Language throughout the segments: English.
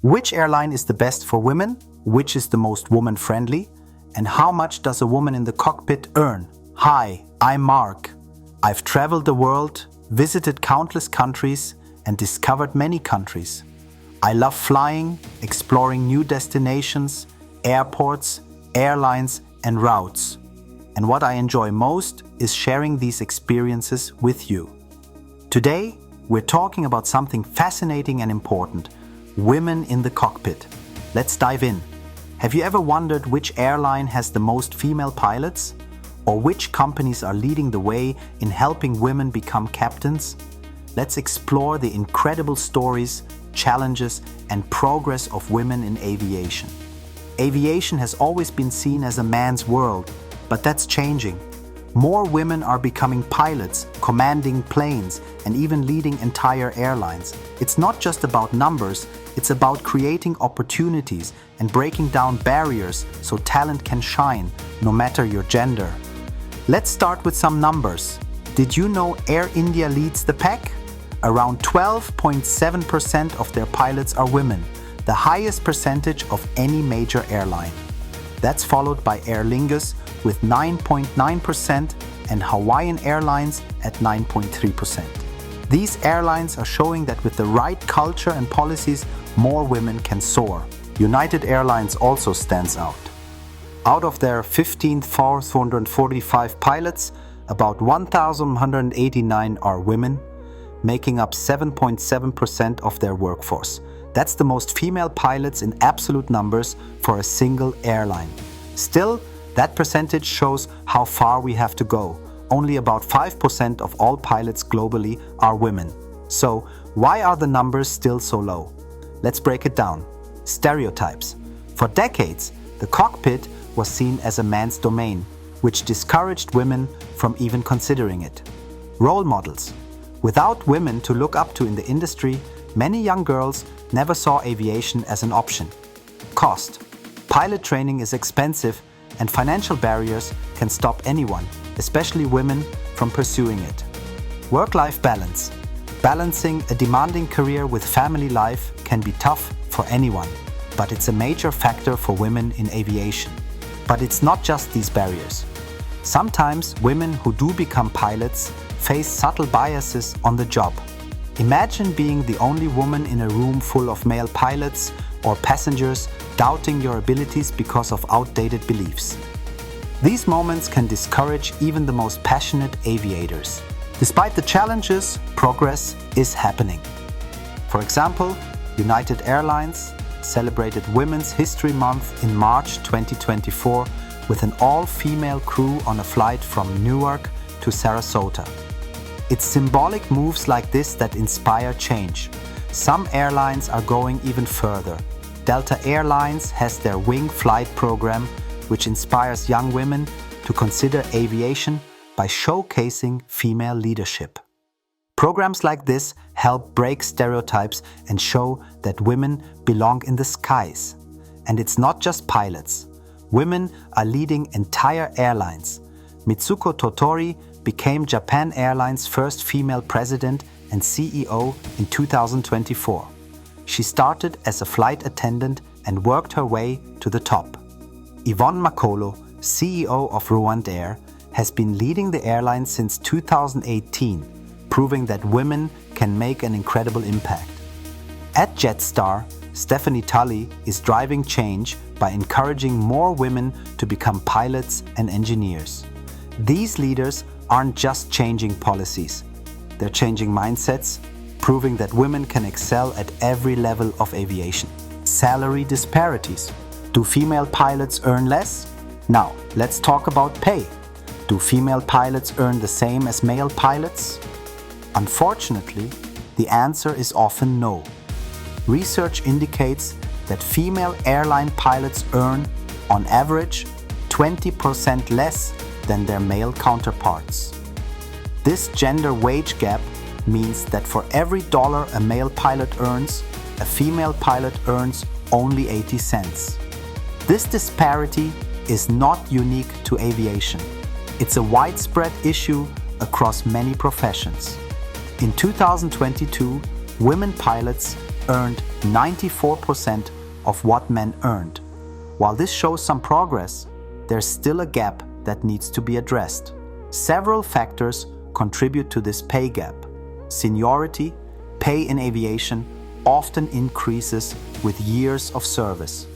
Which airline is the best for women? Which is the most woman-friendly? And how much does a woman in the cockpit earn? Hi, I'm Mark. I've traveled the world, visited countless countries, and discovered many countries. I love flying, exploring new destinations, airports, airlines, and routes. And what I enjoy most is sharing these experiences with you. Today, we're talking about something fascinating and important: women in the cockpit. Let's dive in. Have you ever wondered which airline has the most female pilots? Or which companies are leading the way in helping women become captains? Let's explore the incredible stories, challenges, and progress of women in aviation. Aviation has always been seen as a man's world, but that's changing. More women are becoming pilots, commanding planes, and even leading entire airlines. It's not just about numbers, it's about creating opportunities and breaking down barriers so talent can shine, no matter your gender. Let's start with some numbers. Did you know Air India leads the pack? Around 12.7% of their pilots are women, the highest percentage of any major airline. That's followed by Aer Lingus with 9.9% and Hawaiian Airlines at 9.3%. These airlines are showing that with the right culture and policies, more women can soar. United Airlines also stands out. Out of their 15,445 pilots, about 1,189 are women, making up 7.7% of their workforce. That's the most female pilots in absolute numbers for a single airline. Still, that percentage shows how far we have to go. Only about 5% of all pilots globally are women. So, why are the numbers still so low? Let's break it down. Stereotypes. For decades, the cockpit was seen as a man's domain, which discouraged women from even considering it. Role models. Without women to look up to in the industry, many young girls never saw aviation as an option. Cost. Pilot training is expensive, and financial barriers can stop anyone, especially women, from pursuing it. Work-life balance. Balancing a demanding career with family life can be tough for anyone, but it's a major factor for women in aviation. But it's not just these barriers. Sometimes women who do become pilots face subtle biases on the job. Imagine being the only woman in a room full of male pilots or passengers doubting your abilities because of outdated beliefs. These moments can discourage even the most passionate aviators. Despite the challenges, progress is happening. For example, United Airlines celebrated Women's History Month in March 2024 with an all-female crew on a flight from Newark to Sarasota. It's symbolic moves like this that inspire change. Some airlines are going even further. Delta Airlines has their Wing Flight program, which inspires young women to consider aviation by showcasing female leadership. Programs like this help break stereotypes and show that women belong in the skies. And it's not just pilots. Women are leading entire airlines. Mitsuko Totori became Japan Airlines' first female president and CEO in 2024. She started as a flight attendant and worked her way to the top. Yvonne Makolo, CEO of Rwandair, has been leading the airline since 2018, proving that women can make an incredible impact. At Jetstar, Stephanie Tully is driving change by encouraging more women to become pilots and engineers. These leaders aren't just changing policies, they're changing mindsets, proving that women can excel at every level of aviation. Salary disparities. Do female pilots earn less? Now, let's talk about pay. Do female pilots earn the same as male pilots? Unfortunately, the answer is often no. Research indicates that female airline pilots earn, on average, 20% less than their male counterparts. This gender wage gap means that for every dollar a male pilot earns, a female pilot earns only 80 cents. This disparity is not unique to aviation. It's a widespread issue across many professions. In 2022, women pilots earned 94% of what men earned. While this shows some progress, there's still a gap that needs to be addressed. Several factors contribute to this pay gap. Seniority, pay in aviation often increases with years of service.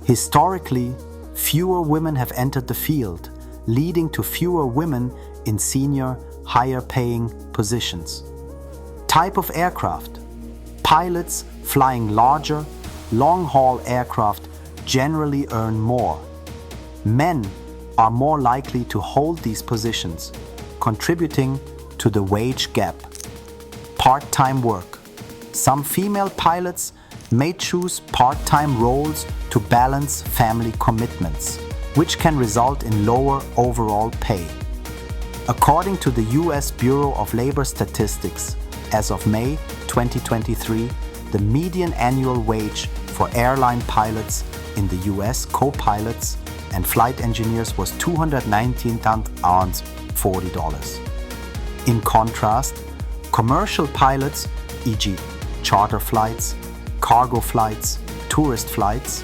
Historically, fewer women have entered the field, leading to fewer women in senior, higher-paying positions. Type of aircraft. Pilots flying larger, long-haul aircraft generally earn more. Men are more likely to hold these positions, contributing to the wage gap. Part-time work. Some female pilots may choose part-time roles to balance family commitments, which can result in lower overall pay. According to the U.S. Bureau of Labor Statistics, as of May 2023, the median annual wage for airline pilots in the U.S., co-pilots and flight engineers was $219,040. In contrast, commercial pilots, e.g. charter flights, cargo flights, tourist flights,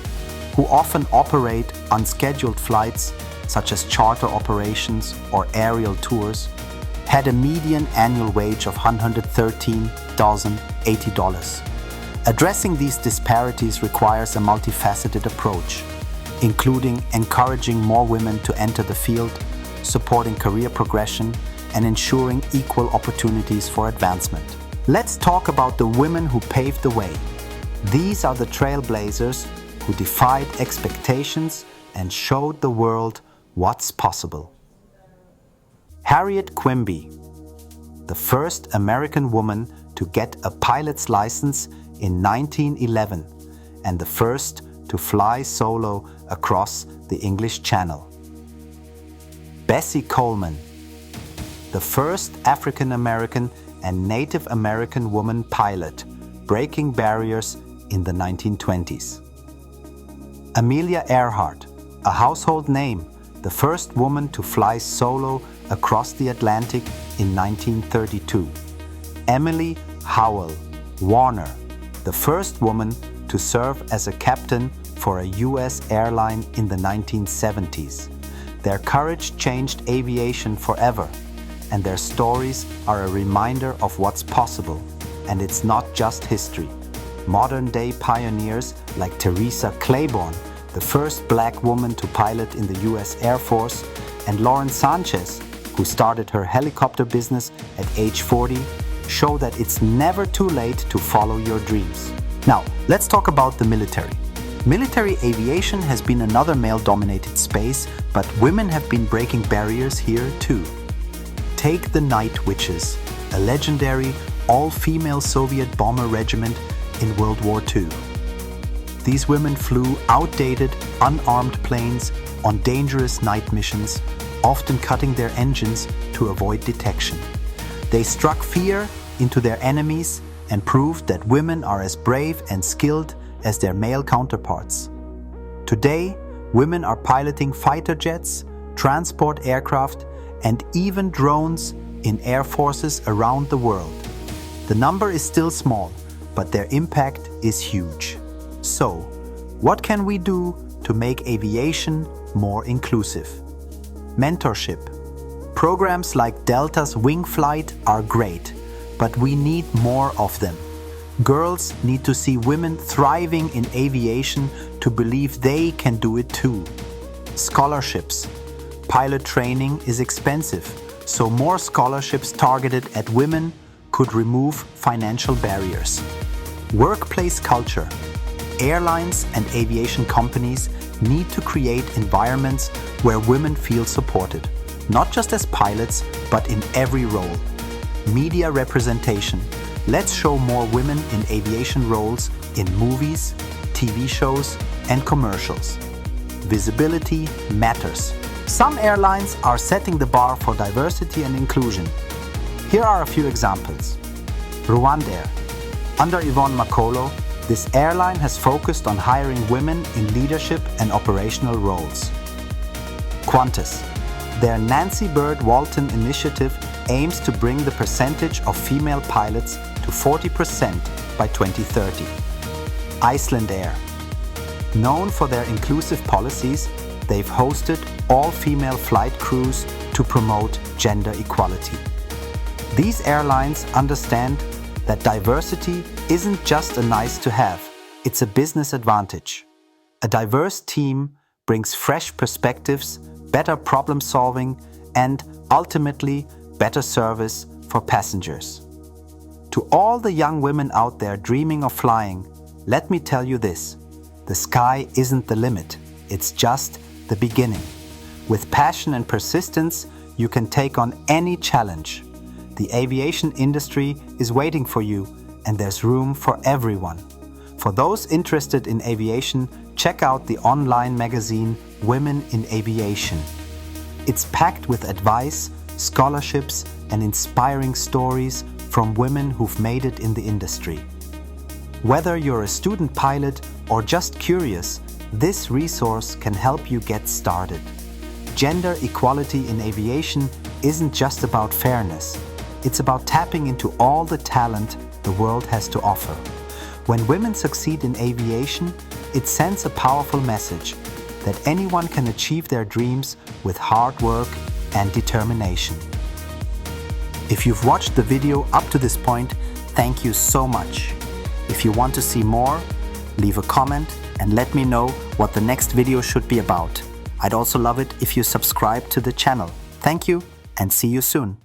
who often operate unscheduled flights such as charter operations or aerial tours, had a median annual wage of $113,080. Addressing these disparities requires a multifaceted approach, including encouraging more women to enter the field, supporting career progression, and ensuring equal opportunities for advancement. Let's talk about the women who paved the way. These are the trailblazers who defied expectations and showed the world what's possible. Harriet Quimby, the first American woman to get a pilot's license in 1911 and the first to fly solo across the English Channel. Bessie Coleman, the first African American and Native American woman pilot, breaking barriers in the 1920s. Amelia Earhart, a household name, the first woman to fly solo across the Atlantic in 1932. Emily Howell Warner, the first woman to serve as a captain for a U.S. airline in the 1970s. Their courage changed aviation forever, and their stories are a reminder of what's possible. And it's not just history. Modern-day pioneers like Teresa Claiborne, the first black woman to pilot in the U.S. Air Force, and Lauren Sanchez, who started her helicopter business at age 40, show that it's never too late to follow your dreams. Now, let's talk about the military. Military aviation has been another male-dominated space, but women have been breaking barriers here too. Take the Night Witches, a legendary all-female Soviet bomber regiment in World War II. These women flew outdated, unarmed planes on dangerous night missions, often cutting their engines to avoid detection. They struck fear into their enemies and proved that women are as brave and skilled as their male counterparts. Today, women are piloting fighter jets, transport aircraft, and even drones in air forces around the world. The number is still small, but their impact is huge. So, what can we do to make aviation more inclusive? Mentorship. Programs like Delta's Wing Flight are great, but we need more of them. Girls need to see women thriving in aviation to believe they can do it too. Scholarships. Pilot training is expensive, so more scholarships targeted at women could remove financial barriers. Workplace culture. Airlines and aviation companies need to create environments where women feel supported, not just as pilots, but in every role. Media representation. Let's show more women in aviation roles in movies, TV shows, and commercials. Visibility matters. Some airlines are setting the bar for diversity and inclusion. Here are a few examples. Rwandair. Under Yvonne Makolo, this airline has focused on hiring women in leadership and operational roles. Qantas. Their Nancy Bird Walton initiative aims to bring the percentage of female pilots to 40% by 2030. Iceland Air. Known for their inclusive policies, they've hosted all-female flight crews to promote gender equality. These airlines understand that diversity isn't just a nice to have, it's a business advantage. A diverse team brings fresh perspectives, better problem solving, and ultimately better service for passengers. To all the young women out there dreaming of flying, let me tell you this: the sky isn't the limit, it's just the beginning. With passion and persistence, you can take on any challenge. The aviation industry is waiting for you, and there's room for everyone. For those interested in aviation, check out the online magazine Women in Aviation. It's packed with advice, scholarships, and inspiring stories from women who've made it in the industry. Whether you're a student pilot or just curious, this resource can help you get started. Gender equality in aviation isn't just about fairness. It's about tapping into all the talent the world has to offer. When women succeed in aviation, it sends a powerful message that anyone can achieve their dreams with hard work and determination. If you've watched the video up to this point, thank you so much. If you want to see more, leave a comment and let me know what the next video should be about. I'd also love it if you subscribe to the channel. Thank you and see you soon.